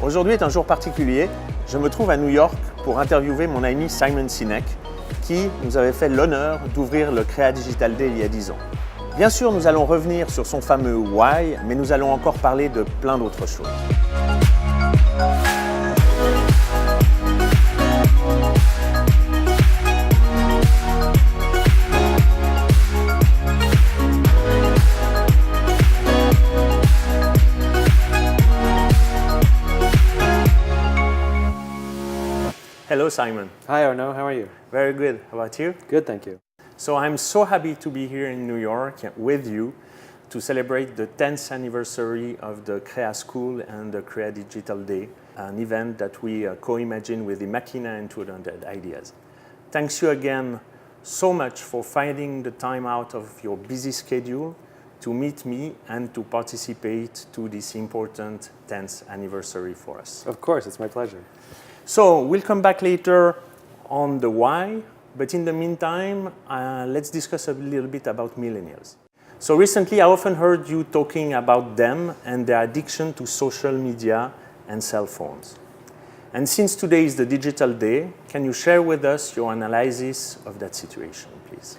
Aujourd'hui est un jour particulier. Je me trouve à New York pour interviewer mon ami Simon Sinek, qui nous avait fait l'honneur d'ouvrir le CREA Digital Day il y a 10 ans. Bien sûr, nous allons revenir sur son fameux Why, mais nous allons encore parler de plein d'autres choses. Hello, Simon. Hi, Arnaud. How are you? Very good. How about you? Good, thank you. So I'm so happy to be here in New York with you to celebrate the 10th anniversary of the CREA School and the CREA Digital Day, an event that we co-imagined with the Machina and 200 Ideas. Thanks you again so much for finding the time out of your busy schedule to meet me and to participate to this important 10th anniversary for us. Of course, it's my pleasure. So we'll come back later on the why, but in the meantime, let's discuss a little bit about millennials. So recently, I often heard you talking about them and their addiction to social media and cell phones. And since today is the digital day, can you share with us your analysis of that situation, please?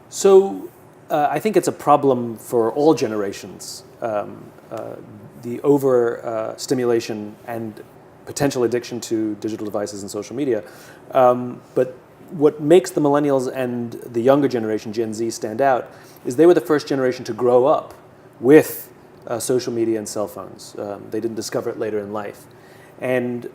So I think it's a problem for all generations, the overstimulation and potential addiction to digital devices and social media. But what makes the millennials and the younger generation, Gen Z, stand out is they were the first generation to grow up with social media and cell phones. They didn't discover it later in life. And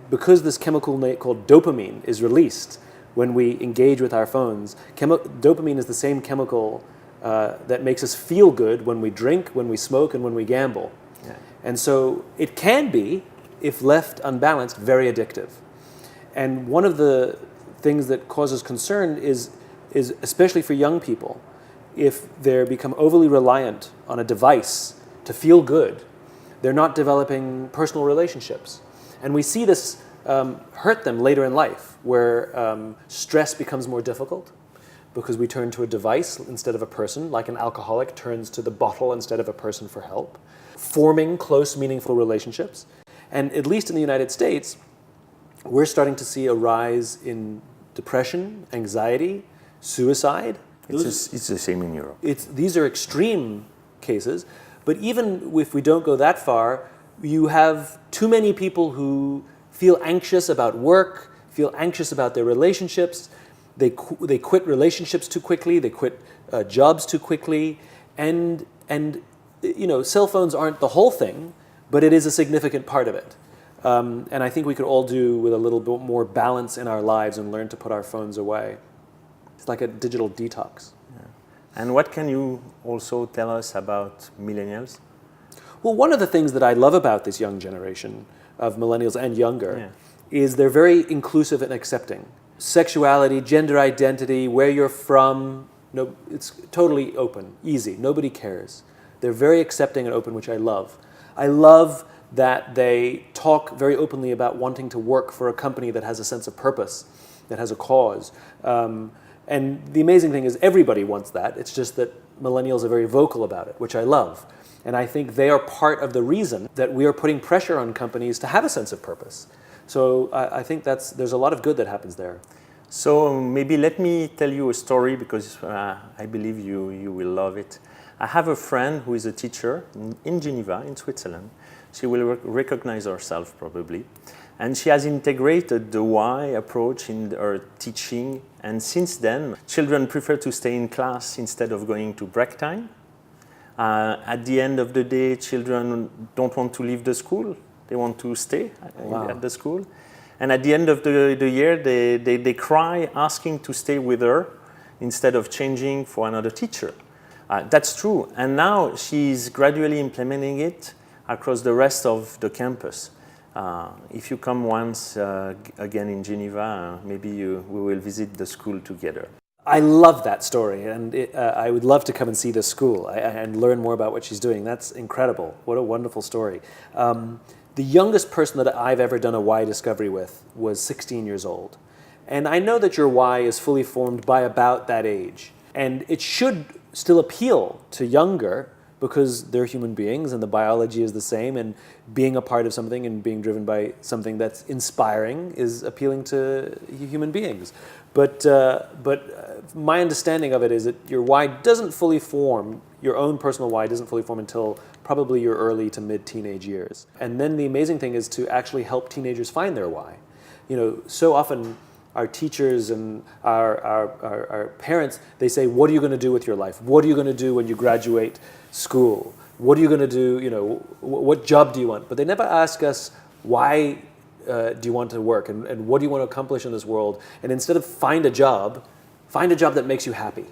because this chemical called dopamine is released when we engage with our phones, dopamine is the same chemical that makes us feel good when we drink, when we smoke, and when we gamble. Yeah. And so it can be, if left unbalanced, very addictive. And one of the things that causes concern is especially for young people, if they become overly reliant on a device to feel good, they're not developing personal relationships. And we see this hurt them later in life, where stress becomes more difficult because we turn to a device instead of a person, like an alcoholic turns to the bottle instead of a person for help, forming close, meaningful relationships. And at least in the United States, we're starting to see a rise in depression, anxiety, suicide. It's the same in Europe. These are extreme cases, but even if we don't go that far, you have too many people who feel anxious about work, feel anxious about their relationships. They quit relationships too quickly. They quit jobs too quickly, and you know, cell phones aren't the whole thing, but it is a significant part of it. And I think we could all do with a little bit more balance in our lives and learn to put our phones away. It's like a digital detox. Yeah. And what can you also tell us about millennials? Well, one of the things that I love about this young generation of millennials and younger is they're very inclusive and accepting. Sexuality, gender identity, where you're from, no, it's totally open, easy, nobody cares. They're very accepting and open, which I love. I love that they talk very openly about wanting to work for a company that has a sense of purpose, that has a cause. And the amazing thing is everybody wants that. It's just that millennials are very vocal about it, which I love. And I think they are part of the reason that we are putting pressure on companies to have a sense of purpose. So I think there's a lot of good that happens there. So maybe let me tell you a story because I believe you will love it. I have a friend who is a teacher in Geneva, in Switzerland. She will recognize herself probably. And she has integrated the why approach in her teaching. And since then, children prefer to stay in class instead of going to break time. At the end of the day, children don't want to leave the school. They want to stay at the school. And at the end of the year, they cry asking to stay with her instead of changing for another teacher. That's true. And now she's gradually implementing it across the rest of the campus. If you come once again in Geneva, maybe we will visit the school together. I love that story, and I would love to come and see this school and learn more about what she's doing. That's incredible. What a wonderful story. The youngest person that I've ever done a why discovery with was 16 years old. And I know that your why is fully formed by about that age. And it should still appeal to younger because they're human beings and the biology is the same, and being a part of something and being driven by something that's inspiring is appealing to human beings. But my understanding of it is that your why doesn't fully form, your own personal why doesn't fully form until probably your early to mid-teenage years. And then the amazing thing is to actually help teenagers find their why. You know, so often our teachers and our parents, they say, what are you going to do with your life? What are you going to do when you graduate school? What are you going to do, you know, what job do you want? But they never ask us, why do you want to work? And what do you want to accomplish in this world? And instead of find a job that makes you happy.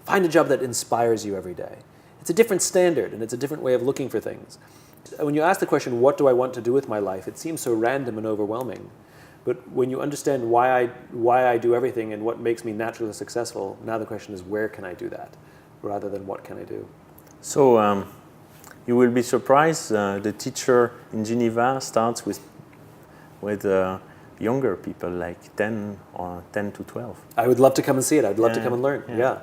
Find a job that inspires you every day. It's a different standard, and it's a different way of looking for things. When you ask the question, what do I want to do with my life? It seems so random and overwhelming. But when you understand why I do everything and what makes me naturally successful, now the question is, where can I do that, rather than what can I do? So you will be surprised. The teacher in Geneva starts with younger people, like 10 to 12. I would love to come and see it. I'd love to come and learn. Yeah.